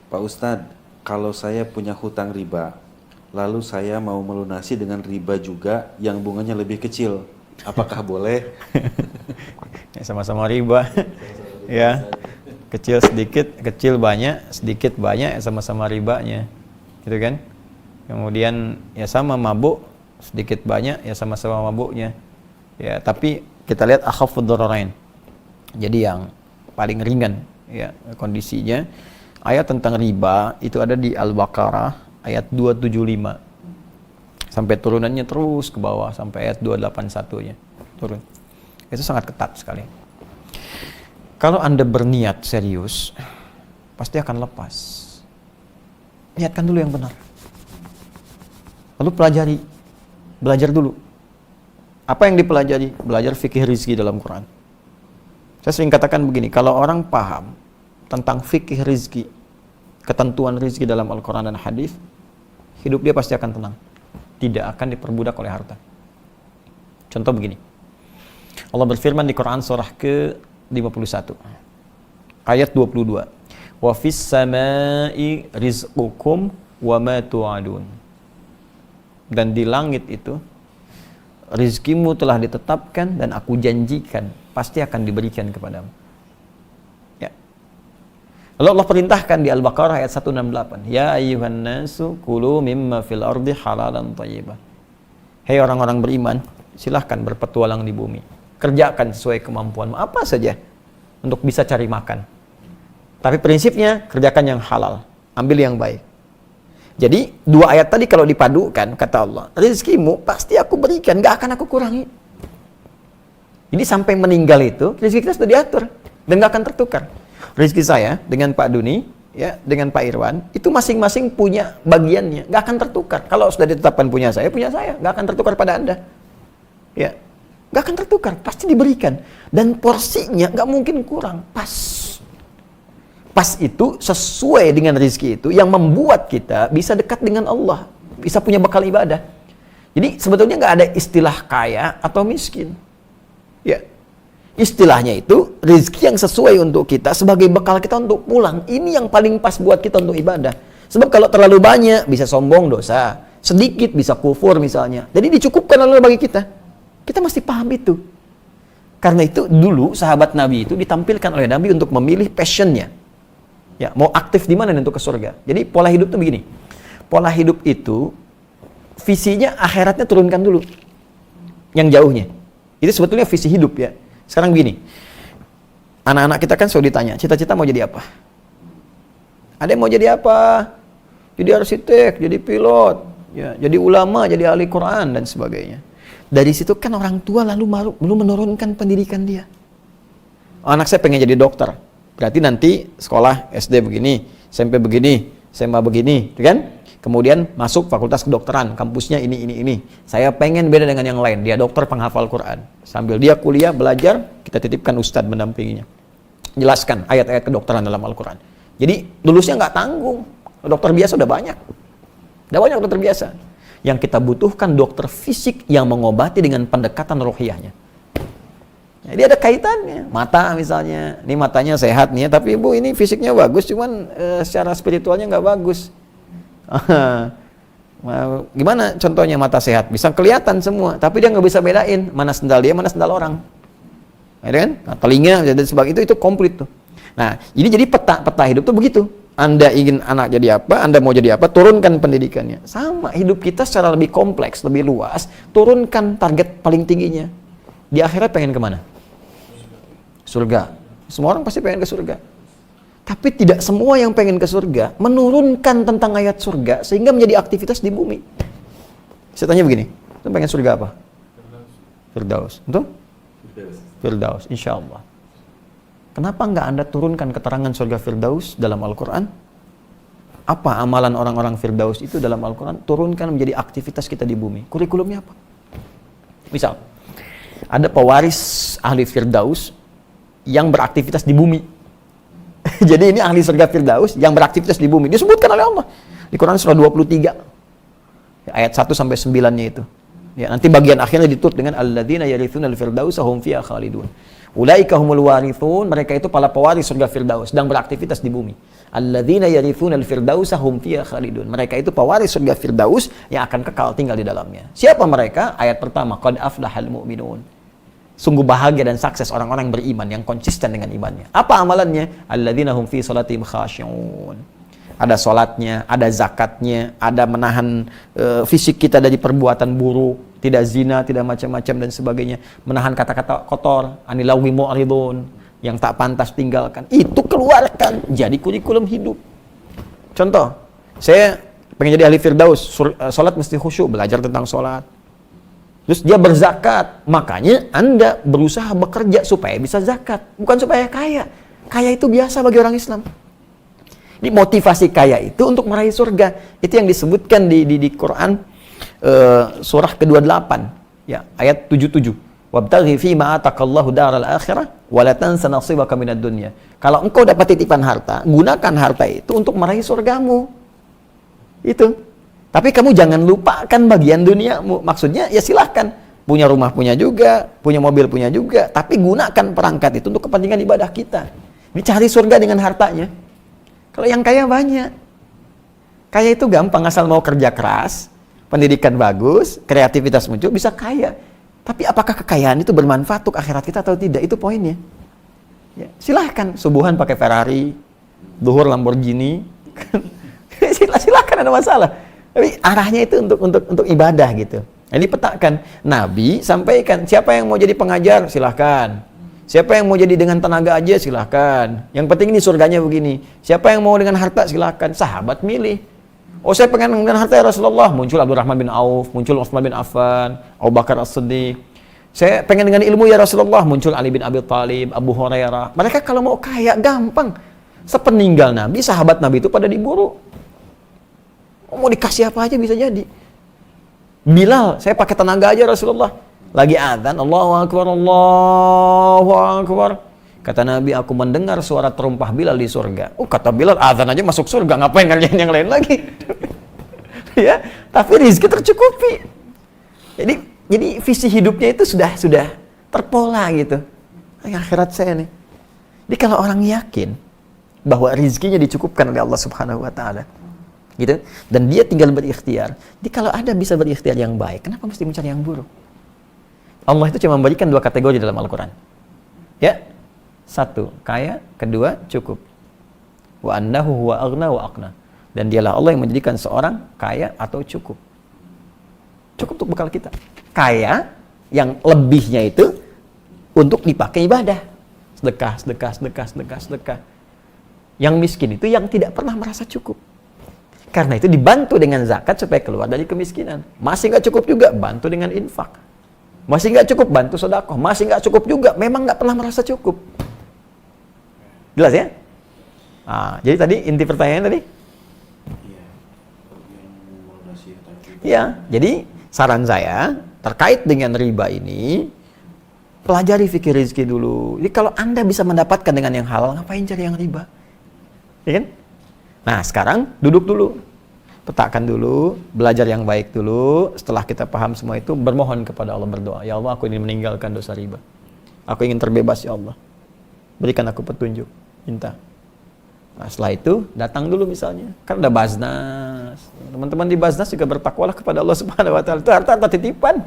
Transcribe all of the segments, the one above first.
Pak Ustadz, kalau saya punya hutang riba, lalu saya mau melunasi dengan riba juga yang bunganya lebih kecil, apakah boleh? Ya, sama-sama riba. Ya, kecil sedikit, kecil banyak, sedikit banyak, ya sama-sama ribanya, gitu kan? Kemudian ya sama mabuk, sedikit banyak, ya sama-sama mabuknya. Ya, tapi kita lihat akhafud dhararain. Jadi yang paling ringan, ya kondisinya. Ayat tentang riba itu ada di Al-Baqarah ayat 275. Sampai turunannya terus ke bawah sampai ayat 281-nya turun. Itu sangat ketat sekali. Kalau Anda berniat serius, pasti akan lepas. Niatkan dulu yang benar. Lalu pelajari, belajar dulu. Apa yang dipelajari? Belajar fikih rizki dalam Quran. Saya sering katakan begini, kalau orang paham tentang fikih rizki, ketentuan rizki dalam Al-Quran dan hadis, hidup dia pasti akan tenang. Tidak akan diperbudak oleh harta. Contoh begini. Allah berfirman di Quran surah ke-51 ayat 22. Wa fis samai rizqukum wa ma tu'adun. Dan di langit itu rizkimu telah ditetapkan dan aku janjikan pasti akan diberikan kepadamu. Ya. Lalu Allah perintahkan di Al-Baqarah ayat 168. Ya ayyuhan nasu kulu mimma fil ardi halalan thayyibah. Hei orang-orang beriman, silahkan berpetualang di bumi. Kerjakan sesuai kemampuanmu apa saja untuk bisa cari makan. Tapi prinsipnya kerjakan yang halal, ambil yang baik. Jadi dua ayat tadi kalau dipadukan, kata Allah, rizkimu pasti aku berikan, gak akan aku kurangi. Jadi sampai meninggal itu rezeki kita sudah diatur dan gak akan tertukar. Rezeki saya dengan Pak Duni, ya dengan Pak Irwan, itu masing-masing punya bagiannya, gak akan tertukar. Kalau sudah ditetapkan punya saya, gak akan tertukar pada Anda. Ya, gak akan tertukar, pasti diberikan. Dan porsinya gak mungkin kurang, pas. Pas itu sesuai dengan rezeki itu yang membuat kita bisa dekat dengan Allah, bisa punya bekal ibadah. Jadi sebetulnya nggak ada istilah kaya atau miskin. Ya, istilahnya itu rezeki yang sesuai untuk kita sebagai bekal kita untuk pulang. Ini yang paling pas buat kita untuk ibadah. Sebab kalau terlalu banyak bisa sombong dosa, sedikit bisa kufur misalnya. Jadi dicukupkan Allah bagi kita. Kita mesti paham itu. Karena itu dulu sahabat Nabi itu ditampilkan oleh Nabi untuk memilih passionnya. Ya, mau aktif di mana untuk ke surga. Jadi pola hidup itu begini. Pola hidup itu visinya akhiratnya turunkan dulu. Yang jauhnya. Itu sebetulnya visi hidup ya. Sekarang begini. Anak-anak kita kan selalu ditanya, cita-cita mau jadi apa? Ada yang mau jadi apa? Jadi arsitek, jadi pilot, ya, jadi ulama, jadi ahli Quran dan sebagainya. Dari situ kan orang tua lalu menurunkan pendidikan dia. Oh, anak saya pengen jadi dokter. Berarti nanti sekolah SD begini, SMP begini, SMA begini, kan? Kemudian masuk fakultas kedokteran, kampusnya ini. Saya pengen beda dengan yang lain, dia dokter penghafal Quran. Sambil dia kuliah, belajar, kita titipkan ustadz mendampinginya. Jelaskan ayat-ayat kedokteran dalam Al-Quran. Jadi lulusnya nggak tanggung, dokter biasa udah banyak. Udah banyak dokter biasa. Yang kita butuhkan dokter fisik yang mengobati dengan pendekatan rohiyahnya. Jadi ada kaitannya, mata misalnya, ini matanya sehat nih, tapi ibu ini fisiknya bagus, cuman secara spiritualnya nggak bagus. Gimana contohnya mata sehat? Bisa kelihatan semua, tapi dia nggak bisa bedain mana sendal dia, mana sendal orang. Ya kan? Nah, telinga dan sebagainya itu komplit tuh. Nah, jadi peta hidup tuh begitu. Anda ingin anak jadi apa, Anda mau jadi apa, turunkan pendidikannya. Sama, hidup kita secara lebih kompleks, lebih luas, turunkan target paling tingginya. Di akhirat pengen kemana? Surga. Semua orang pasti pengen ke surga. Tapi tidak semua yang pengen ke surga menurunkan tentang ayat surga sehingga menjadi aktivitas di bumi. Saya tanya begini, itu pengen surga apa? Firdaus. Betul? Firdaus, insya Allah. Kenapa nggak Anda turunkan keterangan surga Firdaus dalam Al-Quran? Apa amalan orang-orang Firdaus itu dalam Al-Quran? Turunkan menjadi aktivitas kita di bumi. Kurikulumnya apa? Misal, ada pewaris ahli Firdaus yang beraktivitas di bumi. Jadi ini ahli surga Firdaus yang beraktivitas di bumi. Disebutkan oleh Allah di Quran surah 23 ayat 1 sampai 9-nya itu. Ya, nanti bagian akhirnya ditutup dengan alladzina yarithunal firdausa hum fiha khalidun. Ulaika humul warithun, mereka itu para pewaris surga Firdaus, sedang beraktivitas di bumi. Alladzina yarithunal firdausa hum fiha khalidun. Mereka itu pewaris surga Firdaus yang akan kekal tinggal di dalamnya. Siapa mereka? Ayat pertama, qad aflahal mu'minun. Sungguh bahagia dan sukses orang-orang yang beriman, yang konsisten dengan imannya. Apa amalannya? Alladzina hum fi salatihim khashi'un. Ada salatnya, ada zakatnya, ada menahan fisik kita dari perbuatan buruk, tidak zina, tidak macam-macam dan sebagainya, menahan kata-kata kotor, anilawi mu'ridun, yang tak pantas tinggalkan. Itu keluarkan jadi kurikulum hidup. Contoh, saya pengen jadi ahli Firdaus, salat mesti khusyuk, belajar tentang salat. Terus dia berzakat, makanya Anda berusaha bekerja supaya bisa zakat, bukan supaya kaya. Kaya itu biasa bagi orang Islam. Ini motivasi kaya itu untuk meraih surga. Itu yang disebutkan di Quran surah ke-28 ya, ayat 77. Wabtaghi fima atakallahu daral akhirah wa la tansa nasibaka minad dunya. Kalau engkau dapat titipan harta, gunakan harta itu untuk meraih surgamu. Itu. Tapi kamu jangan lupakan bagian duniamu. Maksudnya ya silahkan, punya rumah punya juga, punya mobil punya juga, tapi gunakan perangkat itu untuk kepentingan ibadah kita. Ini cari surga dengan hartanya. Kalau yang kaya banyak. Kaya itu gampang, asal mau kerja keras, pendidikan bagus, kreativitas muncul, bisa kaya. Tapi apakah kekayaan itu bermanfaat untuk akhirat kita atau tidak? Itu poinnya. Ya, silahkan, subuhan pakai Ferrari, duhur Lamborghini, silahkan, ada masalah. Tapi arahnya itu untuk ibadah gitu. Ini petakan. Nabi sampaikan, siapa yang mau jadi pengajar, silahkan. Siapa yang mau jadi dengan tenaga aja, silahkan. Yang penting ini surganya begini. Siapa yang mau dengan harta, silahkan. Sahabat milih. Oh, saya pengen dengan harta ya Rasulullah. Muncul Abdurrahman bin Auf, muncul Utsman bin Affan, Abu Bakar As-Siddiq. Saya pengen dengan ilmu ya Rasulullah. Muncul Ali bin Abi Thalib, Abu Hurairah. Mereka kalau mau kaya, gampang. Sepeninggal Nabi, sahabat Nabi itu pada diburu. Mau dikasih apa aja bisa jadi. Bilal, saya pakai tenaga aja Rasulullah. Lagi azan, Allahu Akbar, Allahu Akbar. Kata Nabi, aku mendengar suara terumpah Bilal di surga. Kata Bilal, azan aja masuk surga, ngapain ngerjain yang lain lagi? Ya, tapi rezeki tercukupi. Jadi visi hidupnya itu sudah terpola gitu. Akhirat saya nih. Jadi kalau orang yakin bahwa rezekinya dicukupkan oleh Allah Subhanahu wa taala, gitu, dan dia tinggal berikhtiar. Jadi kalau ada bisa berikhtiar yang baik, kenapa mesti mencari yang buruk? Allah itu cuma memberikan 2 kategori dalam Al-Quran. Ya, 1, kaya, 2, cukup. Wa annahu huwa aghna wa aqna. Dan dialah Allah yang menjadikan seorang kaya atau cukup. Cukup untuk bekal kita. Kaya, yang lebihnya itu untuk dipakai ibadah. Sedekah, sedekah, sedekah, sedekah, sedekah. Yang miskin itu yang tidak pernah merasa cukup. Karena itu dibantu dengan zakat supaya keluar dari kemiskinan. Masih nggak cukup juga, bantu dengan infak. Masih nggak cukup, bantu sedekah. Masih nggak cukup juga, memang nggak pernah merasa cukup. Jelas ya? Nah, jadi tadi inti pertanyaan tadi? Iya, jadi saran saya terkait dengan riba ini, pelajari fikih rezeki dulu. Jadi kalau Anda bisa mendapatkan dengan yang halal, ngapain cari yang riba? Ya kan? Nah, sekarang duduk dulu. Petakan dulu, belajar yang baik dulu. Setelah kita paham semua itu, bermohon kepada Allah, berdoa. Ya Allah, aku ingin meninggalkan dosa riba. Aku ingin terbebas, ya Allah. Berikan aku petunjuk. Minta. Nah, setelah itu, datang dulu misalnya. Kan ada Baznas. Teman-teman di Baznas juga bertakwalah kepada Allah Subhanahu wa taala. Itu harta titipan.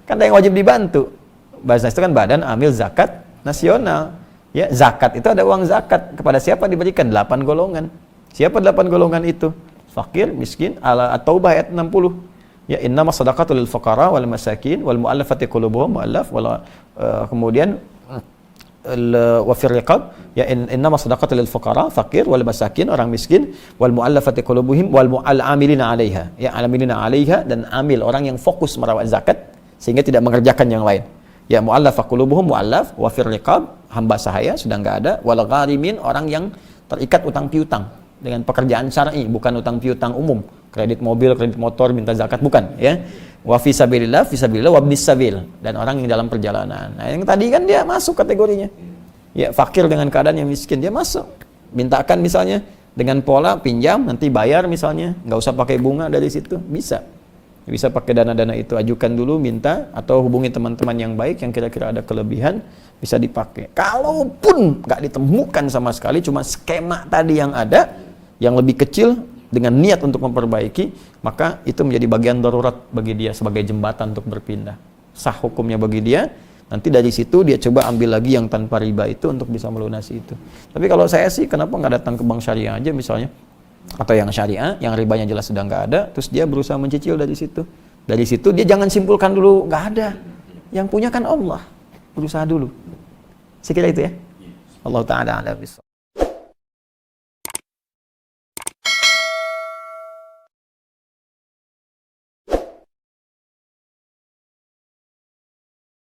Kan ada yang wajib dibantu. Baznas itu kan Badan Amil Zakat Nasional. Ya, zakat itu ada uang zakat. Kepada siapa diberikan? 8 golongan. Siapa 8 golongan itu? Fakir, miskin, At-Taubah ayat 60. Ya, innamas shadaqatu lil fuqara wal masakin wal mu'allafati qulubuhum mu'allaf kemudian wa fir riqab, ya innamas shadaqatu lil fuqara, fakir, wal masakin, orang miskin, wal mu'allafati qulubuhum wal amilina 'alaiha. Ya, amilina 'alaiha, dan amil, orang yang fokus merawat zakat sehingga tidak mengerjakan yang lain. Ya, mu'allafa qulubuhum mu'allaf, wa fir riqab, hamba sahaya sudah enggak ada, wal gharimin, orang yang terikat utang piutang dengan pekerjaan syar'i, bukan utang piutang umum, kredit mobil, kredit motor, minta zakat, bukan, ya. Wa fi sabilillah, wa ibnis sabil, dan orang yang dalam perjalanan. Nah, yang tadi kan dia masuk kategorinya. Ya, fakir dengan keadaan yang miskin, dia masuk. Mintakan misalnya dengan pola pinjam nanti bayar misalnya, nggak usah pakai bunga dari situ, bisa. Bisa pakai dana-dana itu, ajukan dulu, minta, atau hubungi teman-teman yang baik yang kira-kira ada kelebihan, bisa dipakai. Kalaupun nggak ditemukan sama sekali, cuma skema tadi yang ada, yang lebih kecil, dengan niat untuk memperbaiki, maka itu menjadi bagian darurat bagi dia sebagai jembatan untuk berpindah. Sah hukumnya bagi dia, nanti dari situ dia coba ambil lagi yang tanpa riba itu untuk bisa melunasi itu. Tapi kalau saya sih, kenapa nggak datang ke bank syariah aja misalnya? Atau yang syariah, yang ribanya jelas sudah nggak ada, terus dia berusaha mencicil dari situ. Dari situ dia jangan simpulkan dulu, nggak ada. Yang punya kan Allah. Berusaha dulu. Sekira itu ya. Allah Ta'ala a'lam bishawab.